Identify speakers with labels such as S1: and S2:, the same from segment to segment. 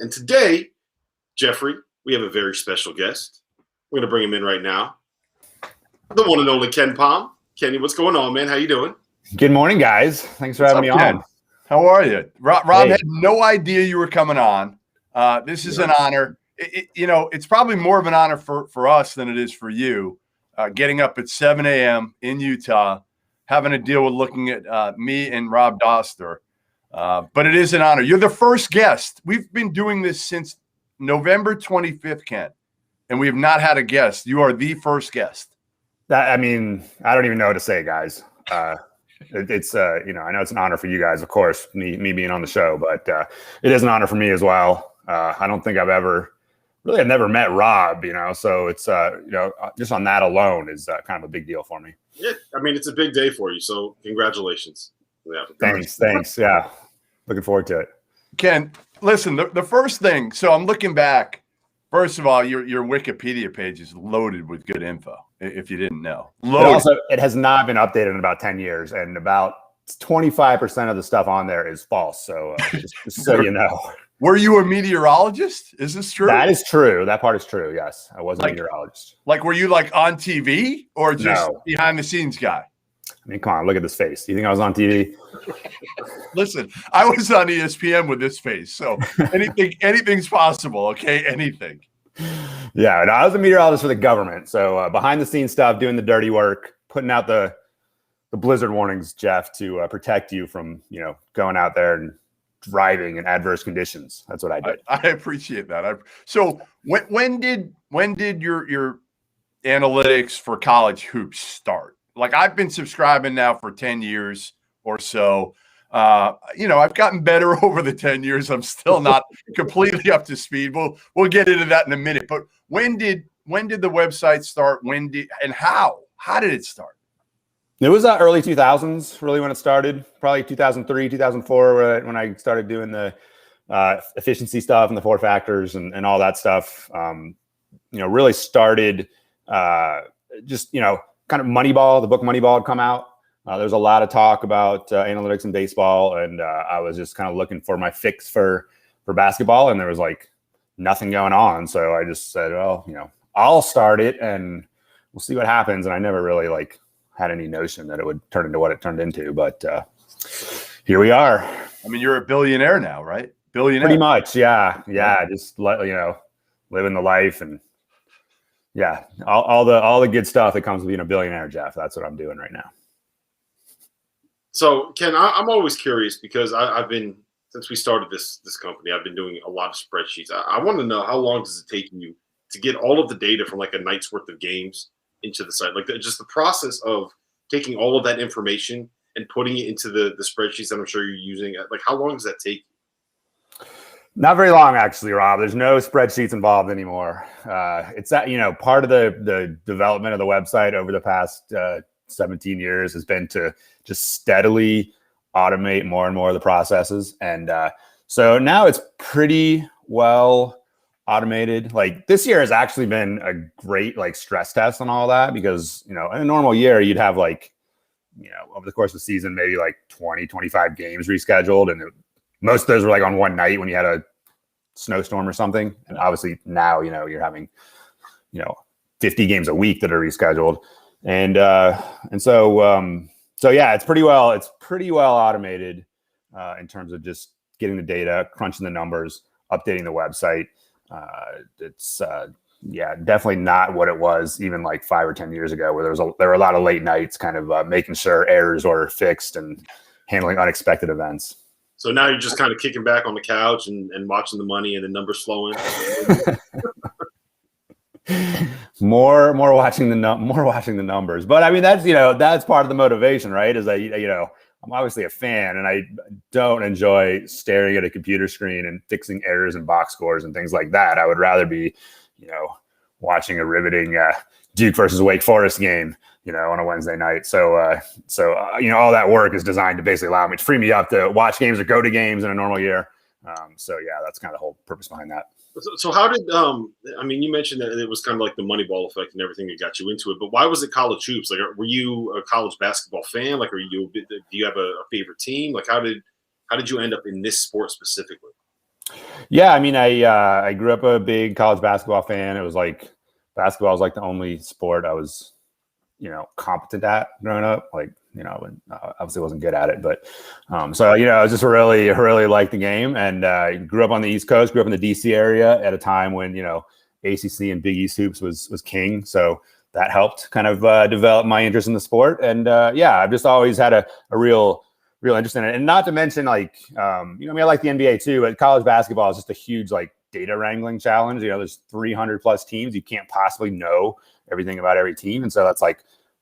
S1: And today, Jeffrey, we have a very special guest. We're going to bring him in right now. The one and only Ken Pom. Kenny, what's going on, man? How you doing?
S2: Good morning, guys. Thanks for having me
S3: Ken?
S2: on.
S3: How are you? Rob
S2: Hey.
S3: had no idea you were coming on. This is an honor. It's probably more of an honor for us than it is for you. Getting up at 7 a.m. in Utah, having to deal with looking at me and Rob Dauster. But it is an honor. You're the first guest. We've been doing this since November 25th, Ken, and we have not had a guest. You are the first guest.
S2: I don't even know what to say, guys. It's I know it's an honor for you guys, of course, me being on the show, but it is an honor for me as well. I don't think I've never met Rob, so it's, just on that alone is kind of a big deal for me.
S1: Yeah, it's a big day for you, so congratulations. Yeah,
S2: Thanks. Yeah, looking forward to it.
S3: Ken, listen, the first thing, so I'm looking back. First of all, your Wikipedia page is loaded with good info, if you didn't know.
S2: It has not been updated in about 10 years, and about 25% of the stuff on there is false. So just so you know.
S3: Were you a meteorologist? Is this true?
S2: That is true. That part is true, yes. I was a meteorologist.
S3: Were you on TV or just behind the scenes guy?
S2: Come on, look at this face. Do you think I was on TV?
S3: Listen, I was on ESPN with this face, so anything's possible, okay? Anything.
S2: Yeah, and I was a meteorologist for the government, so behind the scenes stuff, doing the dirty work, putting out the blizzard warnings, Jeff, to protect you from going out there and driving in adverse conditions. That's what I did.
S3: I appreciate that. So when did your analytics for college hoops start? I've been subscribing now for 10 years or so. I've gotten better over the 10 years. I'm still not completely up to speed. We'll get into that in a minute. But when did the website start? How did it start?
S2: It was early 2000s, really, when it started. Probably 2003, 2004, when I started doing the efficiency stuff and the 4 factors and all that stuff. Really started kind of Moneyball. The book Moneyball had come out. There was a lot of talk about analytics in baseball, and I was just kind of looking for my fix for basketball, and there was nothing going on. So I just said, well, I'll start it, and we'll see what happens. And I never really had any notion that it would turn into what it turned into, but here we are.
S3: You're a billionaire now, right? Billionaire.
S2: Pretty much, yeah. Just living the life, and yeah, all the good stuff that comes with being a billionaire, Jeff. That's what I'm doing right now.
S1: So, Ken, I'm always curious because I've been, since we started this company, I've been doing a lot of spreadsheets. I want to know, how long does it take you to get all of the data from a night's worth of games into the site? Just the process of taking all of that information and putting it into the spreadsheets that I'm sure you're using. How long does that take?
S2: Not very long, actually, Rob. There's no spreadsheets involved anymore. It's that, part of the development of the website over the past 17 years has been to just steadily automate more and more of the processes. And so now it's pretty well automated. This year has actually been a great stress test on all that, because, in a normal year, you'd have over the course of the season, maybe 20, 25 games rescheduled. And most of those were on one night when you had a snowstorm or something. And obviously now, you're having, 50 games a week that are rescheduled. And so yeah, it's pretty well automated in terms of just getting the data, crunching the numbers, updating the website. It's definitely not what it was even 5 or 10 years ago, where there were a lot of late nights kind of making sure errors were fixed and handling unexpected events.
S1: So now you're just kind of kicking back on the couch and watching the money and the numbers flowing.
S2: more watching the numbers. But that's part of the motivation, right? Is that I'm obviously a fan, and I don't enjoy staring at a computer screen and fixing errors and box scores and things like that. I would rather be, watching a riveting Duke versus Wake Forest game, on a Wednesday night. So all that work is designed to basically allow me to free me up to watch games or go to games in a normal year. So yeah, that's kind of the whole purpose behind that.
S1: So how did you mentioned that it was kind of like the Moneyball effect and everything that got you into it, but why was it college hoops? Were you a college basketball fan? Do you have a favorite team? How did you end up in this sport specifically?
S2: Yeah, I mean, I grew up a big college basketball fan. It was like basketball was like the only sport I was, competent at growing up. Like, obviously wasn't good at it, but so I was just really liked the game, and grew up on the East Coast. Grew up in the DC area at a time when ACC and Big East hoops was king. So that helped kind of develop my interest in the sport. And I've just always had a real interest in it. And not to mention, like, I like the NBA too, but college basketball is just a huge like data wrangling challenge. There's 300 plus teams. You can't possibly know everything about every team. And so that's like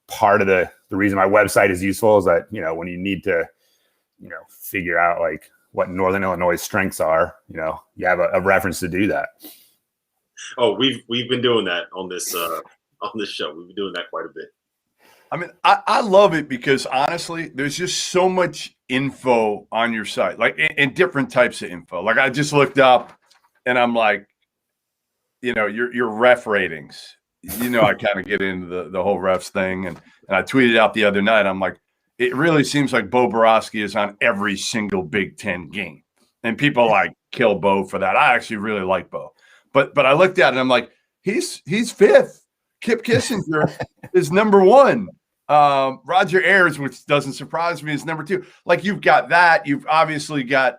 S2: part of the reason my website is useful is that, when you need to, figure out like what Northern Illinois strengths are, you have a reference to do that.
S1: Oh, we've been doing that on this show. We've been doing that quite a bit.
S3: I mean, I love it because honestly, there's just so much info on your site, like in different types of info. Like I just looked up and I'm like, your ref ratings. I kind of get into the whole refs thing. And I tweeted out the other night, I'm like, it really seems like Bo Borowski is on every single Big Ten game. And people like kill Bo for that. I actually really like Bo. But I looked at it and I'm like, he's fifth. Kip Kissinger is number one. Roger Ayers, which doesn't surprise me, is number two. Like you've got that. You've obviously got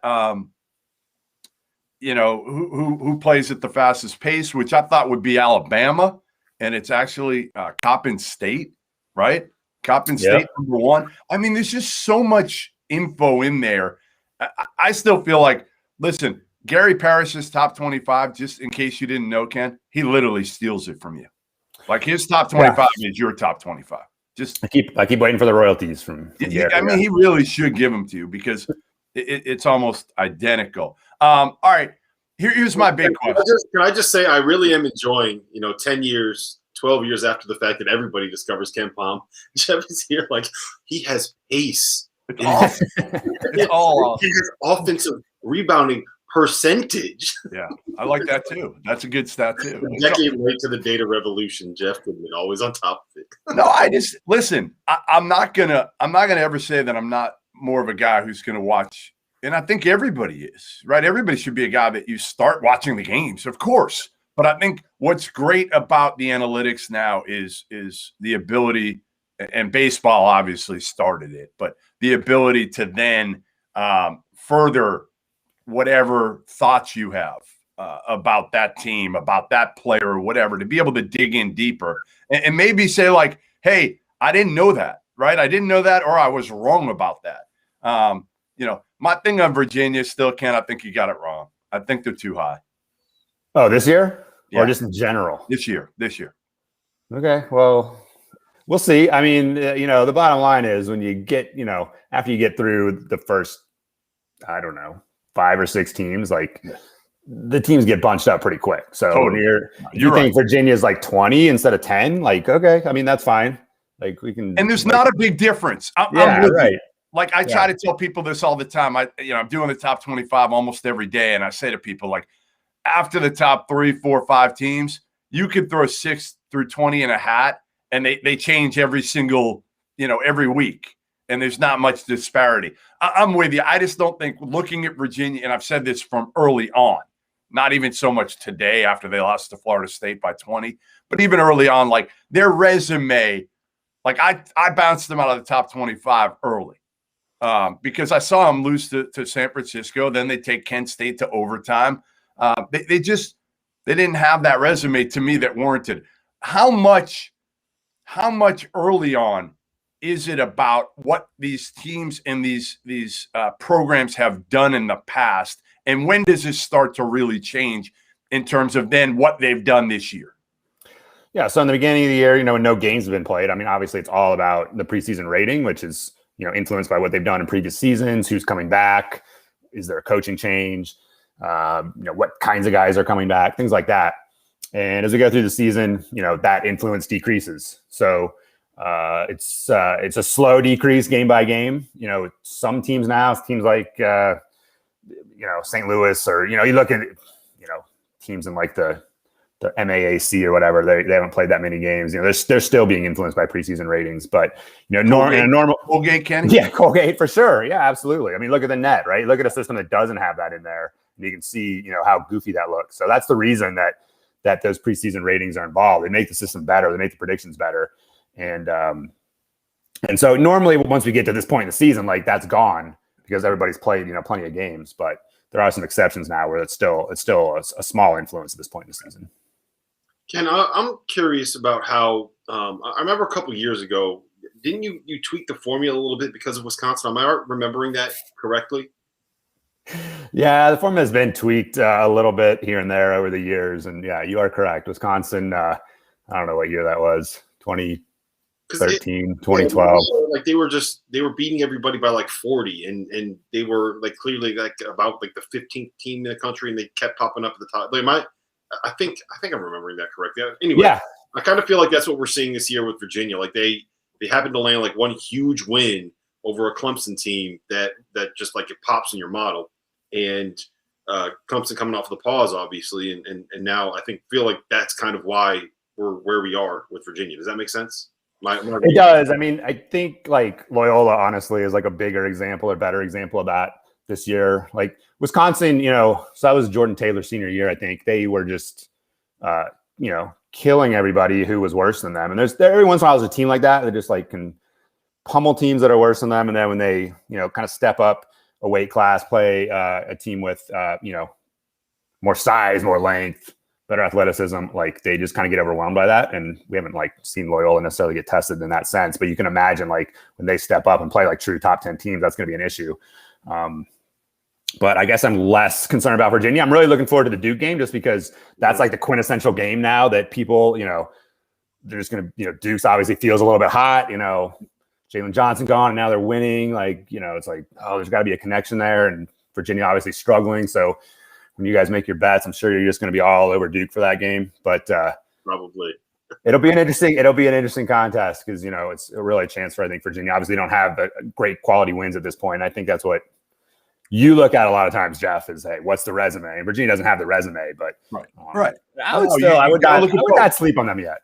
S3: who plays at the fastest pace, which I thought would be Alabama, and it's actually Coppin State, right? Coppin State number one. I mean, there's just so much info in there. I still feel like, listen, Gary Parrish's top 25, just in case you didn't know, Ken, he literally steals it from you. Like his top 25 is your top 25. Just I keep
S2: waiting for the royalties from
S3: Gary. I mean, he really should give them to you because it's almost identical. All right, here's my big question.
S1: Can I just say I really am enjoying, 10 years, 12 years after the fact that everybody discovers Ken Pom. Jeff is here like he has pace.
S3: It's awesome. It's all awesome.
S1: He has offensive rebounding percentage.
S3: Yeah, I like that too. That's a good stat too.
S1: A decade late to the data revolution, Jeff Goodman, always on top of it.
S3: No, I just listen. I'm not gonna ever say that I'm not more of a guy who's gonna watch, and I think everybody is, right? Everybody should be a guy that you start watching the games, of course. But I think what's great about the analytics now is the ability, and baseball obviously started it, but the ability to then further whatever thoughts you have about that team, about that player, or whatever, to be able to dig in deeper and maybe say like, hey, I didn't know that, right? I didn't know that, or I was wrong about that. My thing on Virginia still, Ken, I think you got it wrong. I think they're too high.
S2: Oh, this year?
S3: Yeah.
S2: Or just in general?
S3: This year.
S2: Okay, well, we'll see. I mean, the bottom line is when you get, after you get through the first, I don't know, 5 or 6 teams, like the teams get bunched up pretty quick. So
S3: totally.
S2: you think Virginia's like 20 instead of 10, like, okay, I mean, that's fine. Like we can,
S3: and there's not a big difference. I'm right. Like I try to tell people this all the time. I'm doing the top 25 almost every day. And I say to people, like, after the top 3, 4, 5 teams, you could throw 6 through 20 in a hat and they change every single, every week. And there's not much disparity. I'm with you. I just don't think looking at Virginia, and I've said this from early on, not even so much today after they lost to Florida State by 20, but even early on, like their resume, like I bounced them out of the top 25 early because I saw them lose to San Francisco. Then they take Kent State to overtime. They didn't have that resume to me that warranted. How much early on is it about what these teams and these programs have done in the past? And when does it start to really change in terms of then what they've done this year?
S2: Yeah. So in the beginning of the year, when no games have been played, I mean, obviously it's all about the preseason rating, which is, influenced by what they've done in previous seasons, who's coming back, is there a coaching change, what kinds of guys are coming back, things like that. And as we go through the season, that influence decreases. So it's a slow decrease game by game. Some teams now, teams like St. Louis, or you look at teams in like the MAAC or whatever. They haven't played that many games. They're still being influenced by preseason ratings. But normal
S3: Colgate, Kenny.
S2: Yeah, Colgate for sure. Yeah, absolutely. I mean, look at the net, right? Look at a system that doesn't have that in there. and you can see, how goofy that looks. So that's the reason that those preseason ratings are involved. They make the system better. They make the predictions better. And so normally once we get to this point in the season, like that's gone because everybody's played, plenty of games, but there are some exceptions now where it's still a small influence at this point in the season.
S1: Ken, I'm curious about how I remember a couple of years ago, didn't you tweak the formula a little bit because of Wisconsin? Am I remembering that correctly?
S2: Yeah, the formula has been tweaked a little bit here and there over the years. And yeah, you are correct. Wisconsin, I don't know what year that was, 2013, 2012.
S1: Like they were beating everybody by like 40 and they were like clearly like about like the 15th team in the country and they kept popping up at the top. Like I think I'm remembering that correctly. Anyway, yeah. I kind of feel like that's what we're seeing this year with Virginia. Like they happen to land like one huge win over a Clemson team that just like it pops in your model. And Clemson coming off the pause, obviously, and now I feel like that's kind of why we're where we are with Virginia. Does that make sense?
S2: It does. I mean, I think like Loyola, honestly, is like a bigger example or better example of that this year. Like Wisconsin, so that was Jordan Taylor's senior year. I think they were just, killing everybody who was worse than them. And there every once in a while there's a team like that. They just like can pummel teams that are worse than them. And then when they, kind of step up a weight class, play a team with, more size, more length, better athleticism, like they just kind of get overwhelmed by that. And we haven't like seen Loyola necessarily get tested in that sense, but you can imagine like when they step up and play like true top 10 teams, that's going to be an issue. But I guess I'm less concerned about Virginia. I'm really looking forward to the Duke game just because that's like the quintessential game now that people, they're just going to, Duke's obviously feels a little bit hot, Jalen Johnson gone and now they're winning. Like, it's like, oh, there's got to be a connection there. And Virginia obviously struggling. So when you guys make your bets, I'm sure you're just going to be all over Duke for that game. But
S1: probably
S2: it'll be an interesting contest because, it's really a chance for, I think, Virginia. Obviously, don't have great quality wins at this point. I think that's what you look at a lot of times, Jeff, is, hey, what's the resume? And Virginia doesn't have the resume, but
S3: right.
S2: I would not sleep on them yet.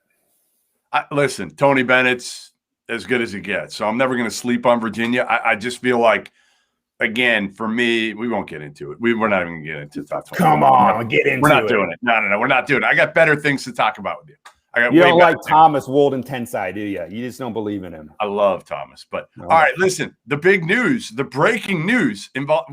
S3: Listen, Tony Bennett's as good as it gets, so I'm never going to sleep on Virginia. I just feel like, again, for me, we won't get into it. We're not even going to get into the top 20.
S2: Come on, get into it.
S3: We're not doing it. No, we're not doing it. I got better things to talk about with you.
S2: You don't like Thomas Wolden Tensai, do you? You just don't believe in him.
S3: I love Thomas. But all right, listen, the big news, the breaking news involved.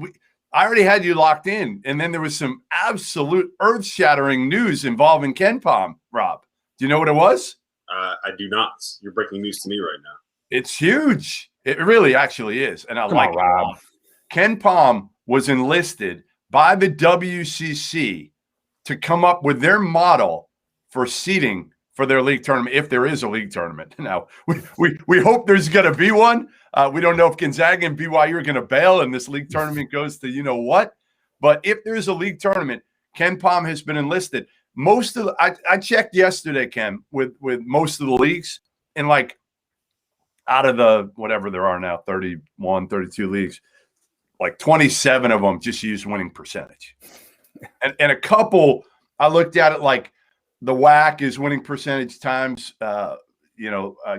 S3: I already had you locked in, and then there was some absolute earth-shattering news involving Ken Pom, Rob. Do you know what it was?
S1: I do not. You're breaking news to me right now.
S3: It's huge. It really actually is, and I like it a lot. Ken Pom was enlisted by the WCC to come up with their model for seeding for their league tournament, if there is a league tournament. Now, we hope there's going to be one. We don't know if Gonzaga and BYU are going to bail and this league tournament goes to what. But if there's a league tournament, Ken Pom has been enlisted. Most of I checked yesterday, Ken, with most of the leagues, and like out of the whatever there are now, 31, 32 leagues, like 27 of them just use winning percentage. And a couple, I looked at it like the WAC is winning percentage times,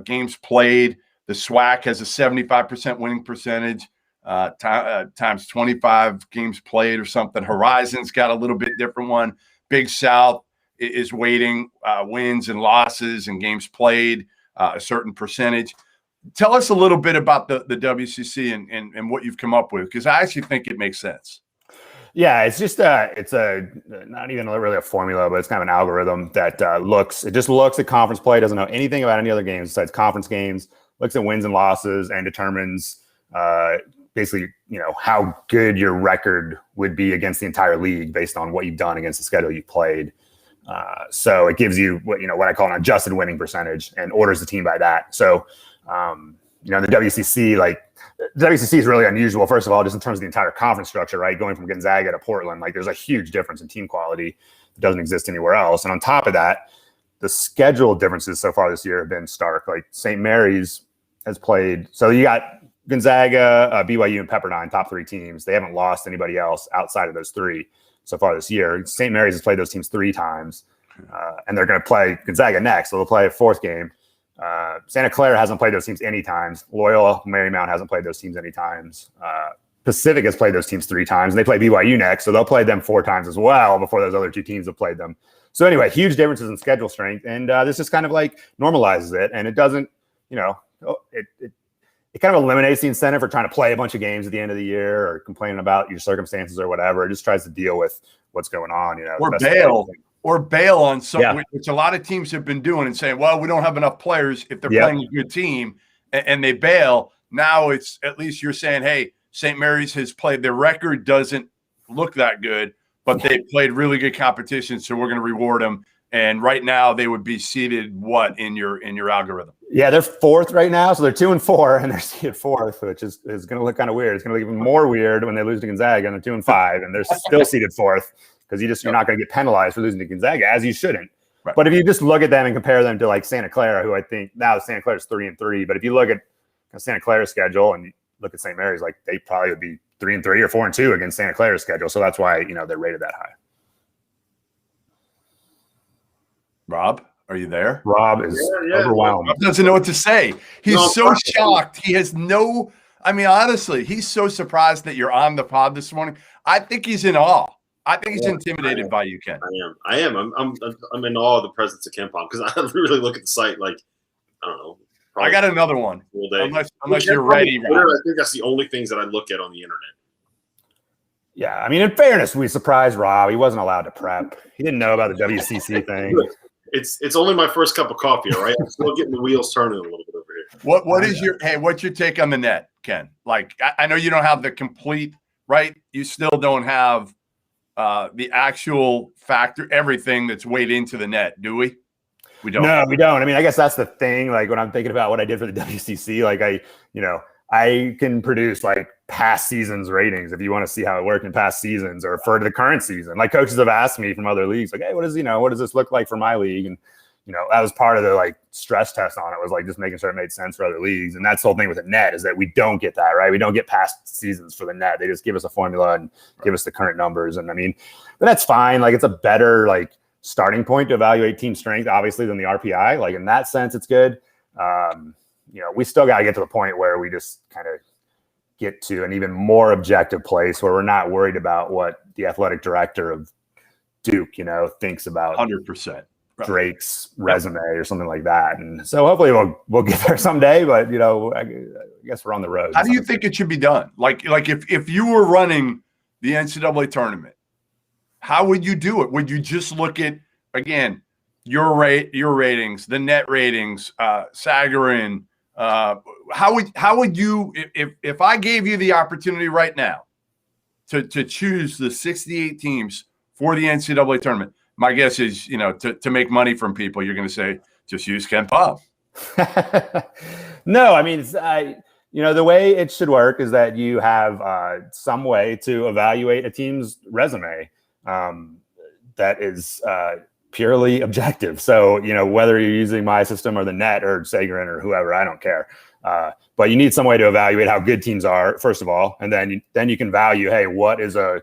S3: games played. The SWAC has a 75% winning percentage times 25 games played or something. Horizon's got a little bit different one. Big South is weighting wins and losses and games played a certain percentage. Tell us a little bit about the WCC and what you've come up with, because I actually think it makes sense.
S2: Yeah, it's just it's not even really a formula, but it's kind of an algorithm that looks at conference play, doesn't know anything about any other games besides conference games, looks at wins and losses, and determines basically how good your record would be against the entire league based on what you've done against the schedule you've played. So it gives you what I call an adjusted winning percentage and orders the team by that. So the WCC is really unusual. First of all, just in terms of the entire conference structure, right? Going from Gonzaga to Portland, like there's a huge difference in team quality that doesn't exist anywhere else. And on top of that, the schedule differences so far this year have been stark. Like St. Mary's has played. So you got Gonzaga, BYU, and Pepperdine, top three teams. They haven't lost anybody else outside of those three so far this year. St. Mary's has played those teams 3 times, and they're going to play Gonzaga next. So they'll play a 4th game. Santa Clara hasn't played those teams any times. Loyola Marymount hasn't played those teams any times. Pacific has played those teams 3 times, and they play BYU next, so they'll play them 4 times as well before those other 2 teams have played them. So anyway, huge differences in schedule strength, and this just kind of like normalizes it, and it doesn't, it kind of eliminates the incentive for trying to play a bunch of games at the end of the year or complaining about your circumstances or whatever. It just tries to deal with what's going on,
S3: or bail on something, which a lot of teams have been doing and saying, well, we don't have enough players if they're playing a good team, and they bail. Now it's at least you're saying, hey, St. Mary's has played, their record doesn't look that good, but they played really good competition, so we're going to reward them. And right now they would be seated in your algorithm?
S2: Yeah, they're 4th right now, so they're 2-4, and they're seated 4th, which is going to look kind of weird. It's going to look even more weird when they lose to Gonzaga and they're 2-5, and they're still seated 4th because you're not going to get penalized for losing to Gonzaga, as you shouldn't. Right. But if you just look at them and compare them to like Santa Clara, who I think now Santa Clara's 3-3, but if you look at Santa Clara's schedule and you look at St. Mary's, like they probably would be 3-3 or 4-2 against Santa Clara's schedule. So that's why they're rated that high.
S3: Rob, are you there?
S2: Rob is overwhelmed.
S3: Rob doesn't know what to say. He's so shocked. He has no. I mean, honestly, he's so surprised that you're on the pod this morning. I think he's in awe. I think he's intimidated by you, Ken.
S1: I am. I'm in awe of the presence of Ken Pom because I really look at the site like I don't know.
S3: I got another one. Unless you're ready.
S1: Twitter, I think that's the only things that I look at on the internet.
S2: Yeah, I mean, in fairness, we surprised Rob. He wasn't allowed to prep. He didn't know about the WCC thing.
S1: It's only my first cup of coffee, all right? I'm still getting the wheels turning a little bit over here.
S3: What's your take on the net, Ken? Like, I know you don't have the complete, right? You still don't have the actual factor, everything that's weighed into the net, do we? We don't.
S2: No, we don't. I mean, I guess that's the thing. Like when I'm thinking about what I did for the WCC, like I can produce like past seasons ratings if you want to see how it worked in past seasons or for the current season. Like coaches have asked me from other leagues, like, hey, what does this look like for my league? And that was part of the like stress test on it, was like just making sure it made sense for other leagues. And that's the whole thing with the net, is that we don't get that, right? We don't get past seasons for the net. They just give us a formula and give us the current numbers. And I mean, but that's fine. Like it's a better like starting point to evaluate team strength, obviously, than the RPI. Like in that sense, it's good. We still got to get to the point where we just kind of get to an even more objective place where we're not worried about what the athletic director of Duke, thinks about
S3: 100%.
S2: Drake's resume or something like that. And so hopefully we'll get there someday, but I guess we're on the road.
S3: How do you think it should be done? Like if you were running the NCAA tournament, how would you do it? Would you just look at, again, your ratings, the net ratings, Sagarin? How would you, if I gave you the opportunity right now to choose the 68 teams for the NCAA tournament? My guess is, to make money from people, you're going to say, just use Ken Pom.
S2: No, I mean, the way it should work is that you have some way to evaluate a team's resume that is purely objective. So, whether you're using my system or the net or Sagarin or whoever, I don't care. But you need some way to evaluate how good teams are, first of all, and then you can value, hey, what is a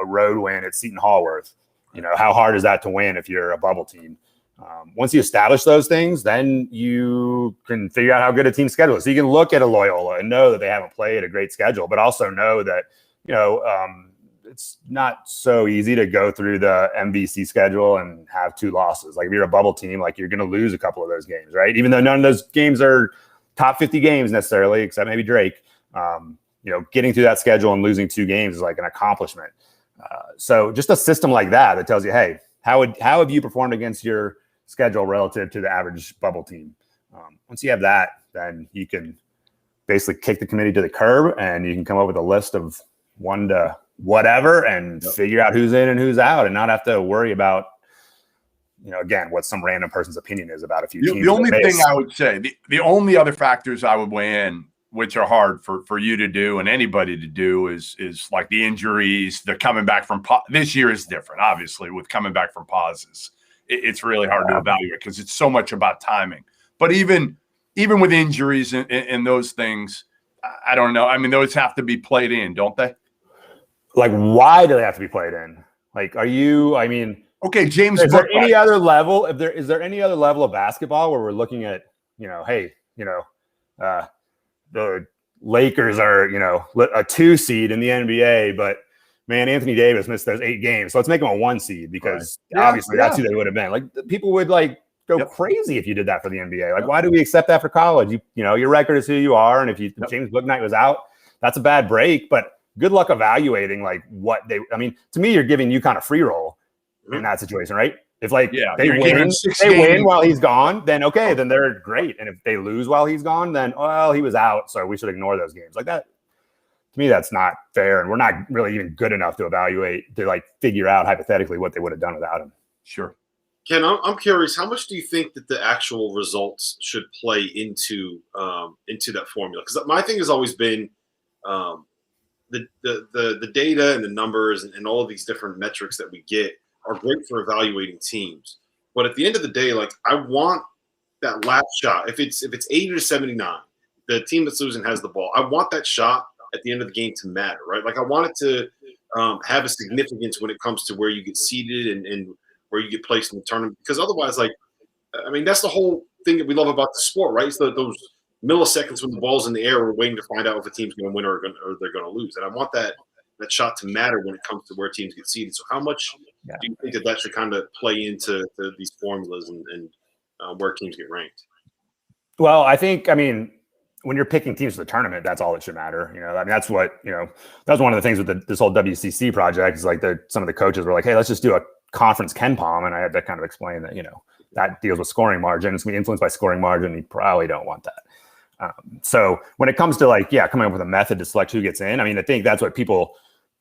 S2: road win at Seton Hall worth? How hard is that to win if you're a bubble team? Once you establish those things, then you can figure out how good a team's schedule is. So you can look at a Loyola and know that they haven't played a great schedule, but also know that, it's not so easy to go through the MVC schedule and have 2 losses. Like if you're a bubble team, like you're going to lose a couple of those games, right? Even though none of those games are top 50 games necessarily, except maybe Drake, getting through that schedule and losing 2 games is like an accomplishment. So just a system like that tells you, hey, how have you performed against your schedule relative to the average bubble team? Once you have that, then you can basically kick the committee to the curb and you can come up with a list of 1 to whatever and figure out who's in and who's out and not have to worry about, again, what some random person's opinion is about a few teams.
S3: The only thing I would say, the only other factors I would weigh in, which are hard for you to do and anybody to do, is like the injuries, the coming back from this year is different, obviously, with coming back from pauses. It's really hard to evaluate because it's so much about timing. But even with injuries and those things, I don't know. I mean, those have to be played in, don't they?
S2: Like, why do they have to be played in? Like, okay, James. Is there any other level? Is there any other level of basketball where we're looking at, the Lakers are, a 2 seed in the NBA, but man, Anthony Davis missed those 8 games. So let's make him a 1 seed because obviously that's who they would have been. Like people would go crazy if you did that for the NBA. Like, why do we accept that for college? Your record is who you are. And if James Bouknight was out, that's a bad break, but good luck evaluating to me, you're giving UConn a free roll in that situation, right? If they win while he's gone, then okay, then they're great. And if they lose while he's gone, then he was out, so we should ignore those games. Like that, to me, that's not fair. And we're not really even good enough to evaluate, to figure out hypothetically what they would have done without him.
S3: Sure.
S1: Ken, I'm curious, how much do you think that the actual results should play into that formula? Because my thing has always been the data and the numbers and all of these different metrics that we get are great for evaluating teams. But at the end of the day, I want that last shot. If it's 80-79, the team that's losing has the ball. I want that shot at the end of the game to matter, right? I want it to have a significance when it comes to where you get seeded and where you get placed in the tournament. Because otherwise, that's the whole thing that we love about the sport, right? It's those milliseconds when the ball's in the air, we're waiting to find out if a team's going to win or they're going to lose. And I want that shot to matter when it comes to where teams get seeded. So how much do you think that should kind of play into these formulas and where teams get ranked?
S2: Well, I think, when you're picking teams for the tournament, that's all that should matter. That's what, that's one of the things with this whole WCC project is some of the coaches were like, hey, let's just do a conference Ken Pom. And I had to kind of explain that, that deals with scoring margin. It's going to be influenced by scoring margin. You probably don't want that. So when it comes to coming up with a method to select who gets in, I think that's what the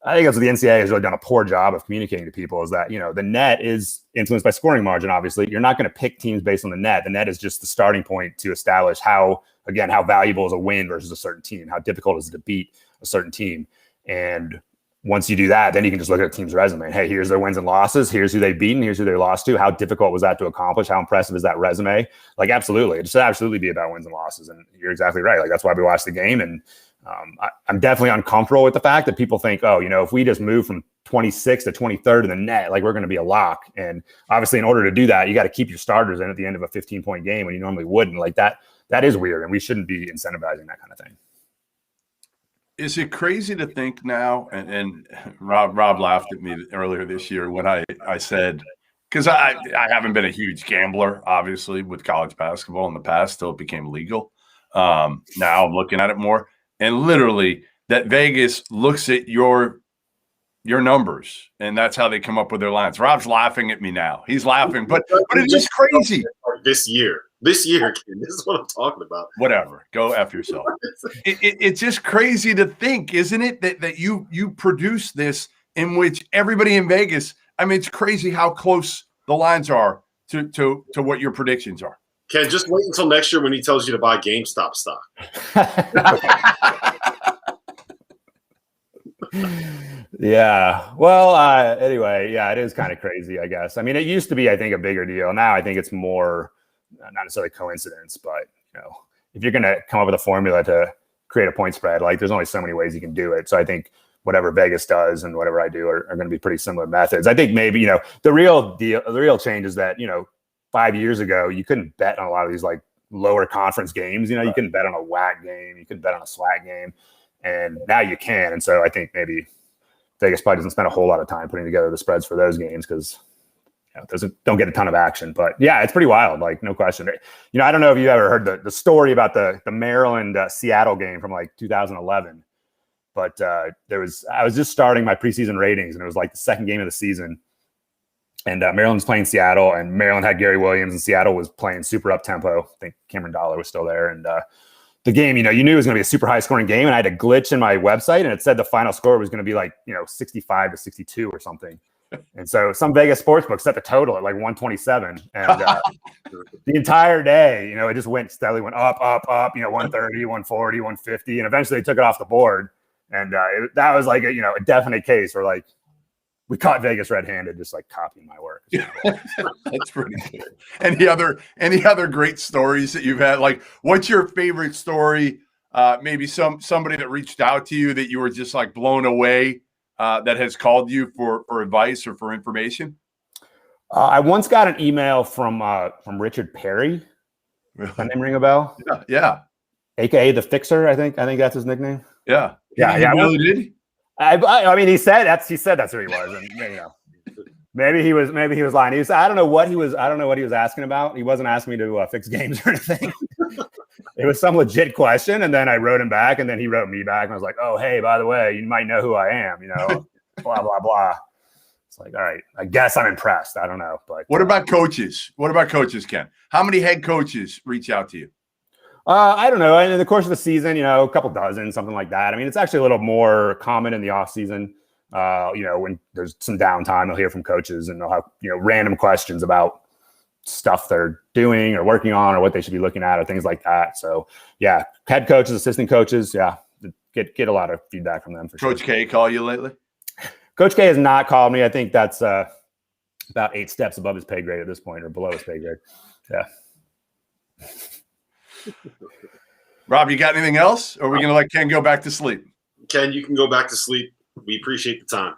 S2: NCAA has really done a poor job of communicating to people is that, the net is influenced by scoring margin. Obviously, you're not going to pick teams based on the net. The net is just the starting point to establish how valuable is a win versus a certain team, how difficult is it to beat a certain team. And once you do that, then you can just look at a team's resume. And, hey, here's their wins and losses. Here's who they've beaten. Here's who they lost to. How difficult was that to accomplish? How impressive is that resume? Absolutely. It should absolutely be about wins and losses. And you're exactly right. That's why we watch the game. And I'm definitely uncomfortable with the fact that people think, if we just move from 26th to 23rd in the net, we're going to be a lock. And obviously, in order to do that, you got to keep your starters in at the end of a 15-point game when you normally wouldn't. That is weird. And we shouldn't be incentivizing that kind of thing.
S3: Is it crazy to think now? And Rob laughed at me earlier this year when I said, because I haven't been a huge gambler, obviously, with college basketball in the past till it became legal. Now I'm looking at it more, and literally that Vegas looks at your numbers, and that's how they come up with their lines. Rob's laughing at me now. He's laughing, but it's just crazy.
S1: This year, Ken, this is what I'm talking about.
S3: Whatever. Go F yourself. It's just crazy to think, isn't it, that you produce this in which everybody in Vegas, it's crazy how close the lines are to what your predictions are.
S1: Ken, just wait until next year when he tells you to buy GameStop stock.
S2: Yeah. Well, anyway, it is kind of crazy, I guess. It used to be, I think, a bigger deal. Now I think it's more not necessarily coincidence, but if you're going to come up with a formula to create a point spread, there's only so many ways you can do it. So I think whatever Vegas does and whatever I do are going to be pretty similar methods. I think maybe, the real change is that, 5 years ago, you couldn't bet on a lot of these lower conference games. You couldn't bet on a WAC game. You couldn't bet on a SWAC game. And now you can. And so I think maybe Vegas probably doesn't spend a whole lot of time putting together the spreads for those games because don't get a ton of action. But yeah, it's pretty wild, no question. I don't know if you ever heard the story about the Maryland Seattle game from 2011, but I was just starting my preseason ratings, and it was the second game of the season, and Maryland's playing Seattle, and Maryland had Gary Williams, and Seattle was playing super up tempo. I think Cameron Dollar was still there, and the game, you knew it was going to be a super high scoring game, and I had a glitch in my website, and it said the final score was going to be 65-62 or something. And so some Vegas sportsbook set the total at 127. And the entire day, it just steadily went up, 130, 140, 150. And eventually they took it off the board. And that was a definite case where we caught Vegas red-handed, just copying my work.
S3: That's pretty good. Any other great stories that you've had? What's your favorite story? Maybe somebody that reached out to you that you were just blown away that has called you for advice or for information?
S2: I once got an email from Richard Perry. Does that name ring a bell?
S3: Yeah.
S2: AKA the Fixer. I think that's his nickname.
S3: Yeah.
S2: He
S3: really did.
S2: I mean, he said that's who he was, and maybe he was lying. I don't know what he was asking about. He wasn't asking me to fix games or anything. It was some legit question, and then I wrote him back, and then he wrote me back, and I was like, "Oh, hey, by the way, you might know who I am," blah blah blah. It's like, all right, I guess I'm impressed. I don't know, but
S3: what about coaches? What about coaches, Ken? How many head coaches reach out to you?
S2: I don't know. In the course of the season, a couple dozen, something like that. I mean, it's actually a little more common in the off season. When there's some downtime, I'll hear from coaches and they'll have, random questions about stuff they're doing or working on or what they should be looking at or things like that. So yeah, head coaches, assistant coaches. Yeah. Get a lot of feedback from them for
S3: Coach
S2: sure.
S3: K call you lately?
S2: Coach K has not called me. I think that's about 8 steps above his pay grade at this point or below his pay grade. Yeah.
S3: Rob, you got anything else? Or are we going to let Ken go back to sleep?
S1: Ken, you can go back to sleep. We appreciate the time.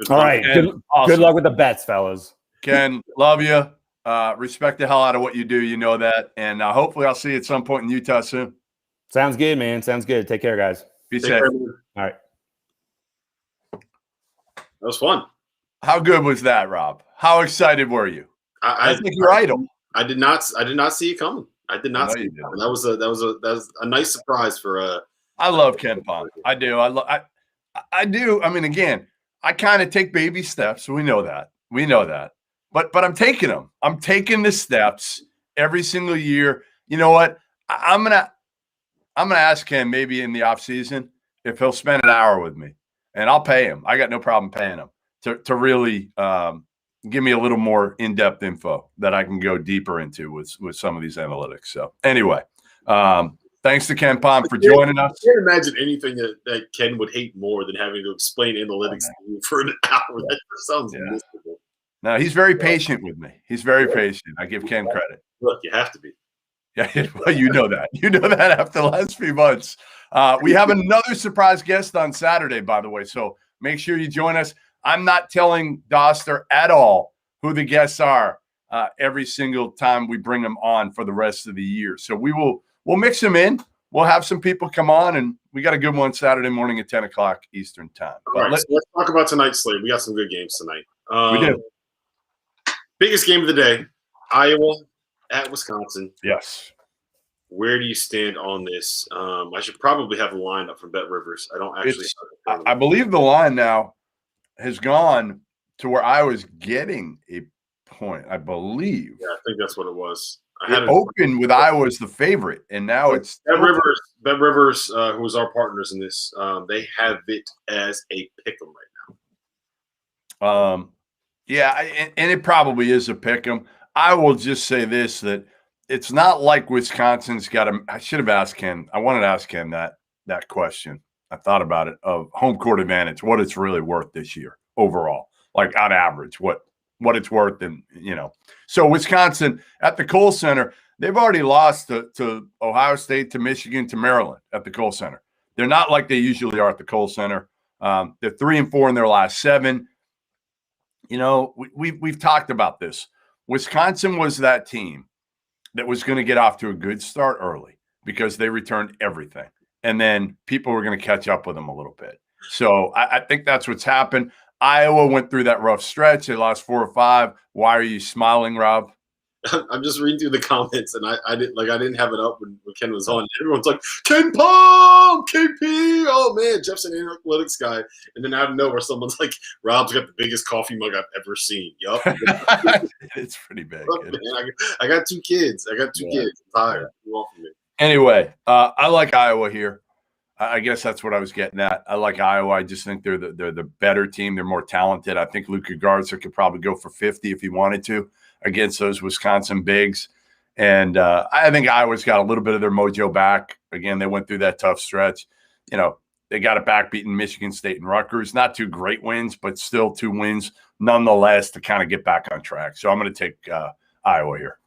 S2: All right. Good luck with the bets, fellas.
S3: Ken, love you. Respect the hell out of what you do. You know that. And hopefully I'll see you at some point in Utah soon.
S2: Sounds good, man. Sounds good. Take care, guys.
S3: Be safe. All
S2: right.
S1: That was fun.
S3: How good was that, Rob? How excited were you? I think you're idle.
S1: I did not see it coming. I did not see it coming. That was a nice surprise for
S3: I love Ken Pomeroy. I do. I do. I mean, again, I kind of take baby steps. We know that. But I'm taking them. I'm taking the steps every single year. You know what? I'm gonna ask him maybe in the off season if he'll spend an hour with me, and I'll pay him. I got no problem paying him to really give me a little more in-depth info that I can go deeper into with some of these analytics. So anyway, thanks to Ken Pom for joining us.
S1: I can't imagine anything that Ken would hate more than having to explain analytics for an hour. That sounds miserable.
S3: No, he's very patient with me. He's very patient. I give Ken credit.
S1: Look, you have to be.
S3: Yeah, well, you know that. You know that after the last few months. We have another surprise guest on Saturday, by the way, so make sure you join us. I'm not telling Dauster at all who the guests are every single time we bring them on for the rest of the year. So we'll mix them in. We'll have some people come on, and we got a good one Saturday morning at 10 o'clock Eastern time.
S1: All right, so let's talk about tonight's slate. We got some good games tonight.
S3: We do.
S1: Biggest game of the day, Iowa at Wisconsin.
S3: Yes.
S1: Where do you stand on this? I should probably have a line up from Bet Rivers. I don't actually.
S3: I believe the line now has gone to where I was getting a point, I believe.
S1: Yeah, I think that's what it was.
S3: It opened with Iowa as the favorite, and now it's
S1: Bet Rivers, who was our partners in this, they have it as a pick'em right
S3: now. Yeah, and it probably is a pick'em. I will just say this, that it's not like Wisconsin's got – I should have asked Ken. I wanted to ask Ken that question. I thought about it, of home court advantage, what it's really worth this year overall, like on average, what it's worth. And, so Wisconsin at the Kohl Center, they've already lost to Ohio State, to Michigan, to Maryland at the Kohl Center. They're not like they usually are at the Kohl Center. They're 3-4 in their last 7. We've talked about this. Wisconsin was that team that was going to get off to a good start early because they returned everything. And then people were going to catch up with them a little bit. So I think that's what's happened. Iowa went through that rough stretch. They lost 4 or 5. Why are you smiling, Rob?
S1: I'm just reading through the comments, and I didn't have it up when Ken was on. Everyone's like, Ken Pom, KP. Oh man, Jeff's an analytics guy. And then out of nowhere, someone's like, Rob's got the biggest coffee mug I've ever seen. Yup.
S3: It's pretty big.
S1: Look, man, I got 2 kids. I'm tired. You want from me.
S3: Anyway, I like Iowa here. I guess that's what I was getting at. I like Iowa. I just think they're the better team. They're more talented. I think Luka Garza could probably go for 50 if he wanted to against those Wisconsin bigs. And I think Iowa's got a little bit of their mojo back. Again, they went through that tough stretch. They got it back beating Michigan State and Rutgers. Not 2 great wins, but still 2 wins nonetheless to kind of get back on track. So I'm going to take Iowa here.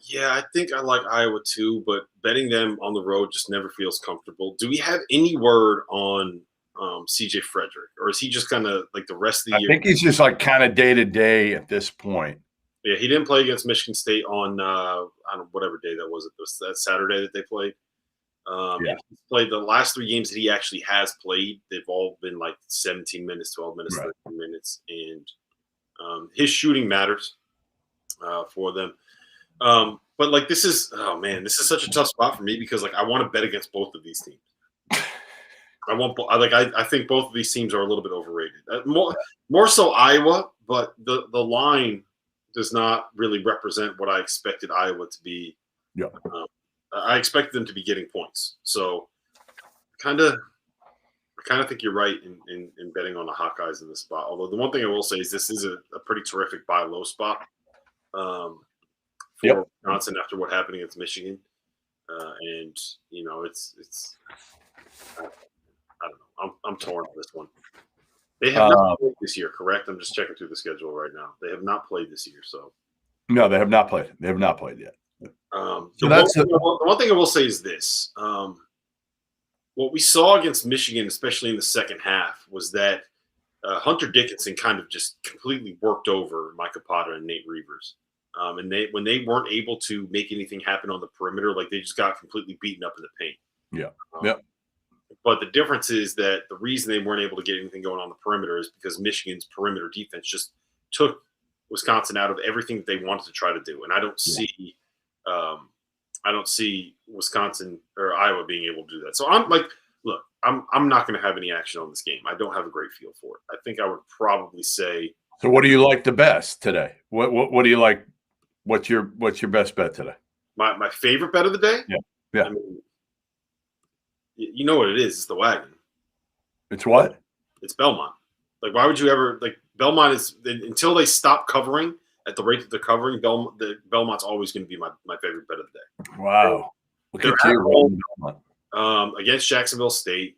S1: Yeah, I think I like Iowa too, but betting them on the road just never feels comfortable. Do we have any word on CJ Frederick, or is he just kind of like the rest of the year?
S3: I think he's just like kind of day to day at this point.
S1: Yeah, he didn't play against Michigan State on I don't know, whatever day that was. It was that Saturday that they played. And he's played the last 3 games that he actually has played. They've all been like 17 minutes, 12 minutes, 13 minutes. And his shooting matters for them. But like this is such a tough spot for me because like I want to bet against both of these teams. I think both of these teams are a little bit overrated. More so Iowa, but the line does not really represent what I expected Iowa to be.
S3: Yeah.
S1: I expected them to be getting points. So I kind of think you're right in betting on the Hawkeyes in this spot. Although the one thing I will say is this is a pretty terrific buy low spot for Wisconsin after what happened against Michigan. And you know, it's I don't know. I'm torn on this one. They have not played this year, correct? I'm just checking through the schedule right now. They have not played this year, so
S3: no, they have not played. They have not played yet.
S1: The one thing I will say is this: what we saw against Michigan, especially in the second half, was that Hunter Dickinson kind of just completely worked over Micah Potter and Nate Reavers. And when they weren't able to make anything happen on the perimeter, like they just got completely beaten up in the paint.
S3: Yeah.
S1: But the difference is that the reason they weren't able to get anything going on the perimeter is because Michigan's perimeter defense just took Wisconsin out of everything that they wanted to try to do. And I don't see Wisconsin or Iowa being able to do that. So I'm like, look, I'm not going to have any action on this game. I don't have a great feel for it. I think I would probably say.
S3: So what do you like the best today? What do you like? What's your best bet today?
S1: My favorite bet of the day?
S3: Yeah.
S1: I mean, you know what it is. It's the wagon.
S3: It's what?
S1: It's Belmont. Like, why would you ever – like, Belmont is – until they stop covering at the rate that they're covering, Belmont's always going to be my favorite bet of the day.
S3: Wow. Look at you.
S1: Against Jacksonville State.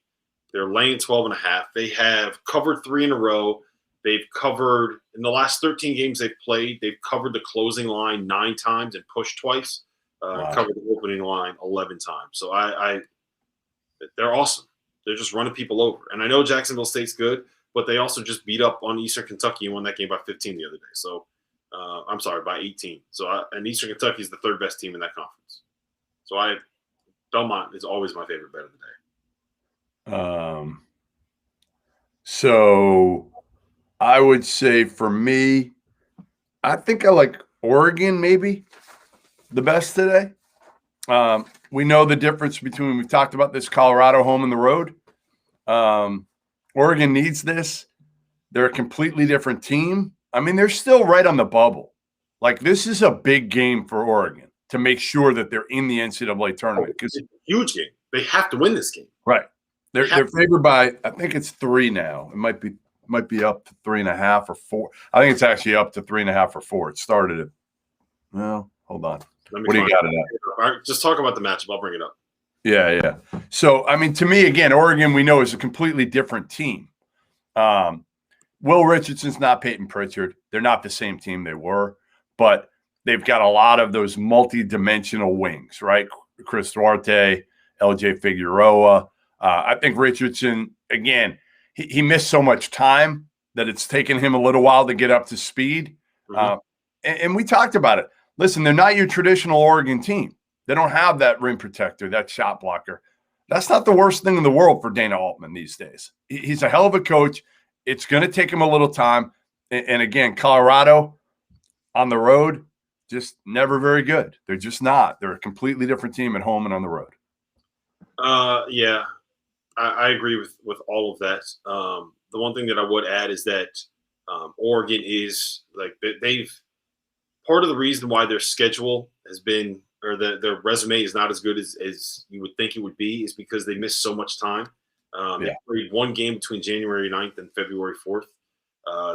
S1: They're laying 12.5. They have covered 3 in a row. They've covered – in the last 13 games they've played, they've covered the closing line 9 times and pushed twice. Covered the opening line 11 times. So they're awesome. They're just running people over. And I know Jacksonville State's good, but they also just beat up on Eastern Kentucky and won that game by 15 the other day. So I'm sorry, by 18. And Eastern Kentucky is the 3rd best team in that conference. So Belmont is always my favorite bet of the day.
S3: So I would say for me, I think I like Oregon maybe the best today. We know the difference between, we've talked about this, Colorado home and the road. Oregon needs this. They're a completely different team. I mean, they're still right on the bubble. Like, this is a big game for Oregon to make sure that they're in the NCAA tournament.
S1: It's a huge game. They have to win this game.
S3: Right. They're favored by, I think it's 3 now. It might be up to 3.5 or 4. I think it's actually up to 3.5 or 4. It started at, well, hold on. What do you got it at?
S1: All right, just talk about the matchup. I'll bring it up.
S3: Yeah. So, I mean, to me, again, Oregon, we know, is a completely different team. Will Richardson's not Peyton Pritchard. They're not the same team they were, but they've got a lot of those multi-dimensional wings, right? Chris Duarte, LJ Figueroa. I think Richardson, again, he missed so much time that it's taken him a little while to get up to speed. Mm-hmm. And we talked about it. Listen, they're not your traditional Oregon team. They don't have that rim protector, that shot blocker. That's not the worst thing in the world for Dana Altman these days. He's a hell of a coach. It's going to take him a little time. And again, Colorado on the road, just never very good. They're just not. They're a completely different team at home and on the road.
S1: Yeah, I agree with all of that. The one thing that I would add is that Oregon is like they've part of the reason why their schedule has been, or their resume is not as good as you would think it would be, is because they missed so much time. They played 1 game between January 9th and February 4th.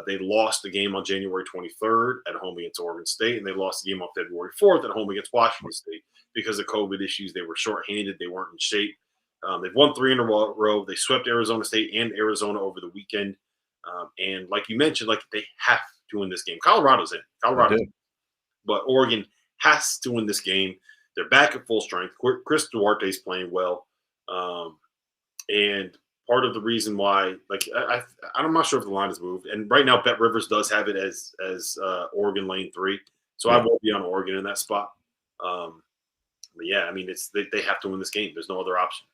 S1: They lost the game on January 23rd at home against Oregon State, and they lost the game on February 4th at home against Washington State because of COVID issues. They were shorthanded. They weren't in shape. They've won 3 in a row. They swept Arizona State and Arizona over the weekend. And like you mentioned, like they have to win this game. Colorado's in. But Oregon has to win this game. They're back at full strength. Chris Duarte's playing well. And part of the reason why, like, I'm not sure if the line has moved. And right now, Bet Rivers does have it as Oregon lane 3. So I will be on Oregon in that spot. But yeah, I mean, they have to win this game. There's no other option.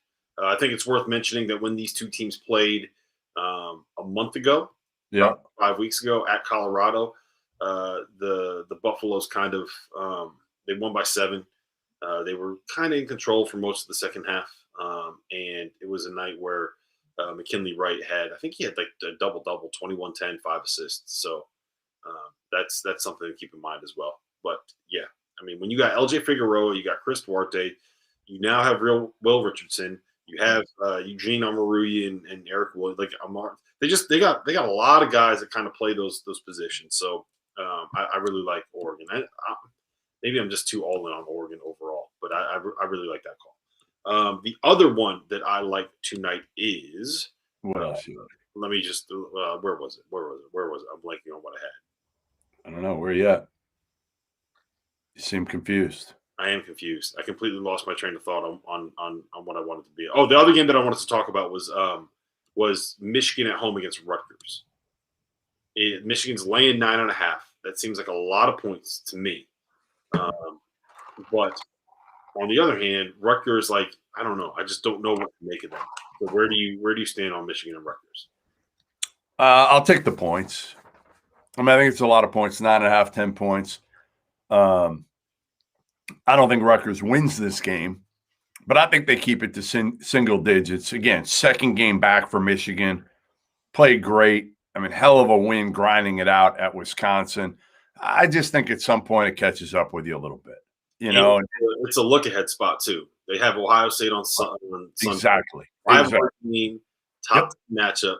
S1: I think it's worth mentioning that when these two teams played a month ago, 5 weeks ago at Colorado, the Buffaloes kind of they won by 7. They were kind of in control for most of the second half, and it was a night where McKinley Wright I think he had like a double-double, 21-10, 5 assists. So that's something to keep in mind as well. But yeah, I mean, when you got LJ Figueroa, you got Chris Duarte, you now have Will Richardson, you have Eugene Omoruyi and Eric Wood, like Amar. They got a lot of guys that kind of play those positions. So I really like Oregon. Maybe I'm just too all in on Oregon overall, but I really like that call. The other one that I like tonight is
S3: what else?
S1: Let me just where was it? I'm blanking on what I had.
S3: I don't know. Where you at? You seem confused.
S1: I am confused. I completely lost my train of thought on what I wanted to be. Oh, the other game that I wanted to talk about was Michigan at home against Rutgers. Michigan's laying 9.5. That seems like a lot of points to me. But on the other hand, Rutgers, like, I don't know. I just don't know what to make of them. So where do you stand on Michigan and Rutgers?
S3: I'll take the points. I mean, I think it's a lot of points, 9.5, 10 points. I don't think Rutgers wins this game, but I think they keep it to single digits. Again, second game back for Michigan. Played great. I mean, hell of a win grinding it out at Wisconsin. I just think at some point it catches up with you a little bit. You know,
S1: it's a look-ahead spot, too. They have Ohio State on Sunday.
S3: Exactly.
S1: Team, top matchup.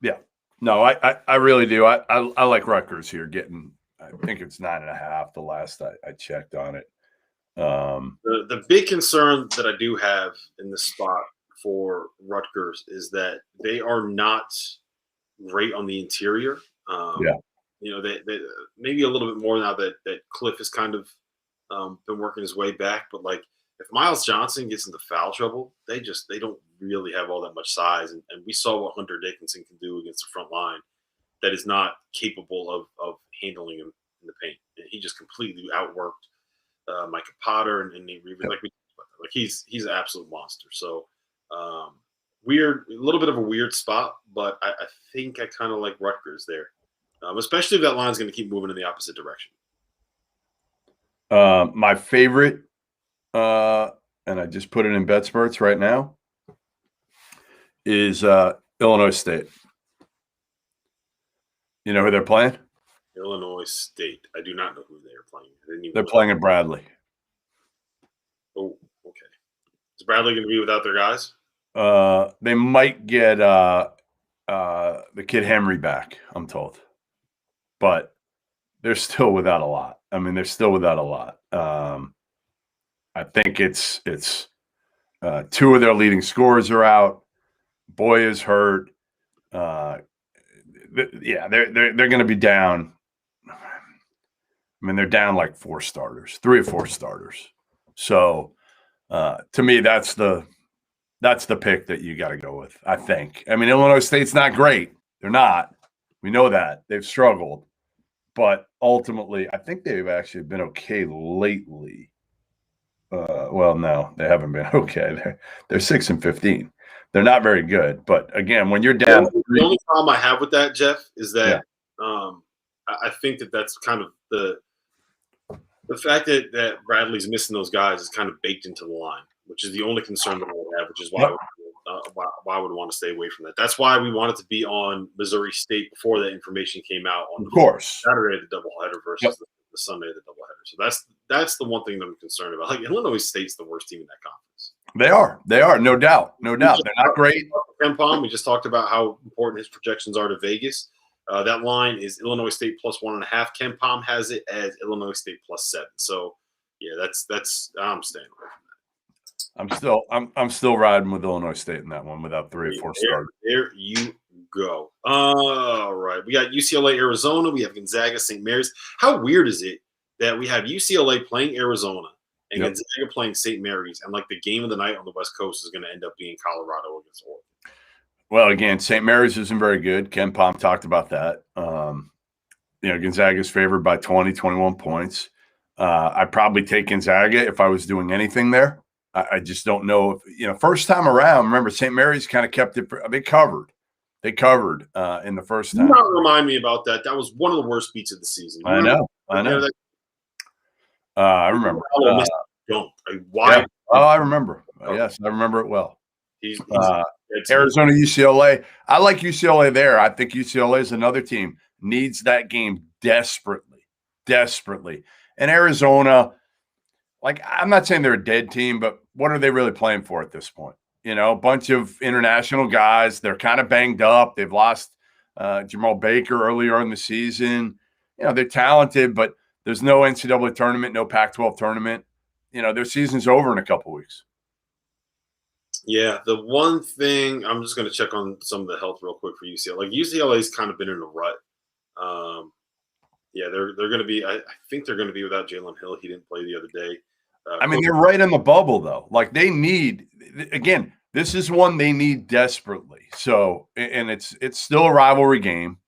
S3: Yeah. No, I really do. I like Rutgers here getting – I think it's 9.5 the last I checked on it.
S1: The big concern that I do have in this spot for Rutgers is that they are not great on the interior. You know, they maybe a little bit more now that Cliff has kind of been working his way back. But like, if Miles Johnson gets into foul trouble, they don't really have all that much size. And we saw what Hunter Dickinson can do against the front line that is not capable of handling him in the paint. And he just completely outworked Micah Potter and like he's an absolute monster. So a little bit of a weird spot, but I think I kind of like Rutgers there, especially if that line's going to keep moving in the opposite direction.
S3: My favorite, and I just put it in BetSperts right now, is Illinois State. You know who they're playing?
S1: Illinois State. I do not know who they are playing.
S3: They're playing at Bradley.
S1: Oh, okay. Is Bradley going to be without their guys?
S3: They might get the kid Henry back, I'm told. But they're still without a lot. I mean, they're still without a lot. I think it's two of their leading scorers are out. Boy is hurt. They're going to be down. I mean, they're down like 3 or 4 starters. So to me, that's the pick that you got to go with, I think. I mean, Illinois State's not great. They're not. We know that. They've struggled. But ultimately, I think they've actually been okay lately. Well, no, they haven't been okay. They're 6-15. They're not very good. But again, when you're down,
S1: the only problem I have with that, Jeff, is that I think that's kind of the fact that Bradley's missing those guys is kind of baked into the line, which is the only concern that I would have, which is why I would want to stay away from that. That's why we wanted to be on Missouri State before that information came out on Saturday the doubleheader versus the Sunday the doubleheader. So that's the one thing that I'm concerned about. Like, Illinois State's the worst team in that conference.
S3: They are, no doubt. They're not great.
S1: Ken Pomeroy, we just talked about how important his projections are to Vegas. That line is Illinois State plus 1.5. Ken Pomeroy has it as Illinois State plus 7. So yeah, that's I'm staying away from that.
S3: I'm still riding with Illinois State in that one without 3 or 4 starters.
S1: There you go. All right, we got UCLA, Arizona. We have Gonzaga, St. Mary's. How weird is it that we have UCLA playing Arizona and Gonzaga playing St. Mary's, and like the game of the night on the West Coast is going to end up being Colorado against Oregon?
S3: Well, again, St. Mary's isn't very good. Ken Pomeroy talked about that. Gonzaga's favored by 20, 21 points. I'd probably take Gonzaga if I was doing anything there. I just don't know if, first time around, remember St. Mary's kind of kept it. They covered. They covered in the first time.
S1: Do not remind me about that. That was one of the worst beats of the season.
S3: I know. I remember.
S1: Why?
S3: Oh, I remember. Yes, I remember it well.
S1: He's
S3: Arizona, UCLA. I like UCLA there. I think UCLA is another team, needs that game desperately. And Arizona, I'm not saying they're a dead team, but what are they really playing for at this point? A bunch of international guys. They're kind of banged up. They've lost Jamal Baker earlier in the season. They're talented, but there's no NCAA tournament, no Pac-12 tournament. Their season's over in a couple weeks.
S1: Yeah, the one thing I'm just going to check on some of the health real quick for UCLA. UCLA's kind of been in a rut. They're going to be. I think they're going to be without Jalen Hill. He didn't play the other day.
S3: They're right in the bubble though. They need again. This is one they need desperately. So, and it's still a rivalry game.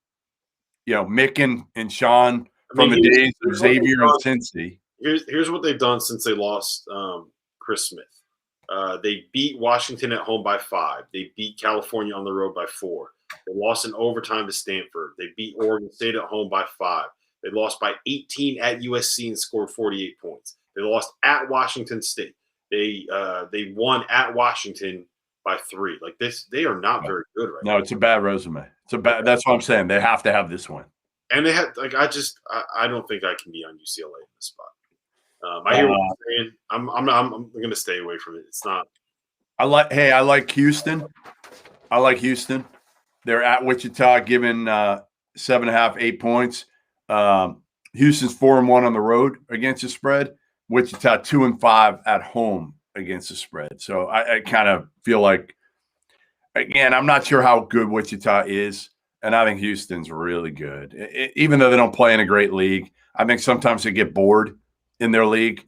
S3: Mick and Sean from the days of Xavier and Cincy.
S1: Here's what they've done since they lost Chris Smith. They beat Washington at home by 5. They beat California on the road by 4. They lost in overtime to Stanford. They beat Oregon State at home by 5. They lost by 18 at USC and scored 48 points. They lost at Washington State. They won at Washington by 3. They are not very good right now.
S3: No, it's a bad resume. That's what I'm saying. They have to have this one.
S1: And they had I don't think I can be on UCLA in this spot. I hear what you're saying. I'm going to stay away from it. It's not.
S3: I like Houston. They're at Wichita, given 7.5, 8 points. Houston's 4-1 on the road against the spread. Wichita 2-5 at home against the spread. So I kind of feel like, again, I'm not sure how good Wichita is, and I think Houston's really good. Even though they don't play in a great league, I think sometimes they get bored in their league.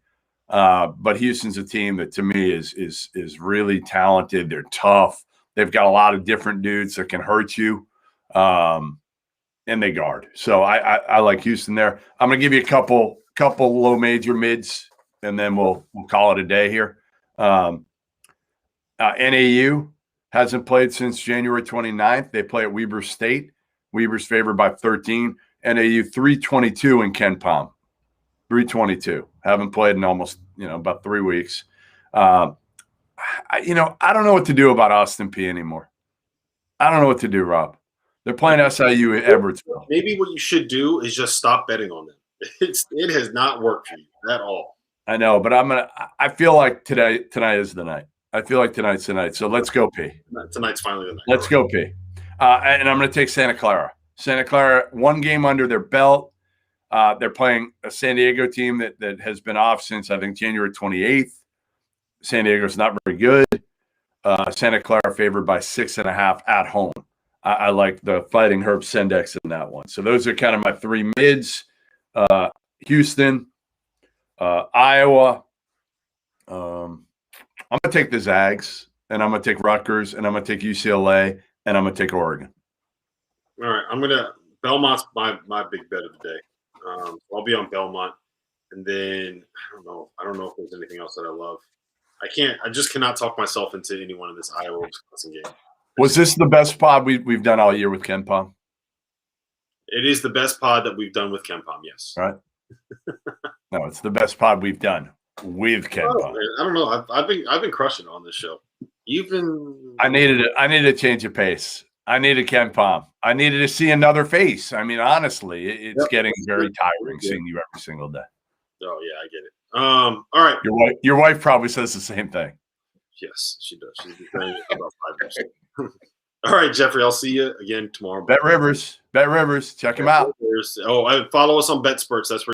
S3: But Houston's a team that to me is really talented. They're tough. They've got a lot of different dudes that can hurt you. And they guard. So I like Houston there. I'm going to give you a couple low major mids, and then we'll call it a day here. NAU hasn't played since January 29th. They play at Weber State. Weber's favored by 13. NAU 322 in Ken Pom. 322. Haven't played in almost, about 3 weeks. I don't know what to do about Austin Peay anymore. I don't know what to do, Rob. They're playing SIU at Edwardsville.
S1: Maybe what you should do is just stop betting on them. It has not worked for you at all.
S3: I know, but I feel like tonight is the night. I feel like tonight's the night. So let's go P.
S1: Tonight's finally the night.
S3: Let's go P. And I'm going to take Santa Clara. Santa Clara, 1 game under their belt. They're playing a San Diego team that has been off since, I think, January 28th. San Diego's not very good. Santa Clara favored by 6.5 at home. I like the Fighting Herb Sendex in that one. So those are kind of my 3 mids. Houston, Iowa. I'm going to take the Zags, and I'm going to take Rutgers, and I'm going to take UCLA, and I'm going to take Oregon.
S1: All right. Belmont's my big bet of the day. I'll be on Belmont. And then I don't know if there's anything else that I love. I just cannot talk myself into anyone in this Iowa-Wisconsin game.
S3: Was this the best pod we've done all year with Ken Pom?
S1: It is the best pod that we've done with Ken Pom, yes.
S3: Right? No, it's the best pod we've done with Ken Pom.
S1: I don't know. I've been crushing on this show.
S3: I needed a change of pace. I needed Ken Pom. I needed to see another face. I mean, honestly, it's getting very tiring seeing you every single day.
S1: Oh yeah, I get it. All right.
S3: Your wife probably says the same thing.
S1: Yes, she does. She's been saying it for about 5 years. All right, Jeffrey. I'll see you again tomorrow.
S3: Bet Rivers. Check him out.
S1: Follow us on Bet Spurts. That's where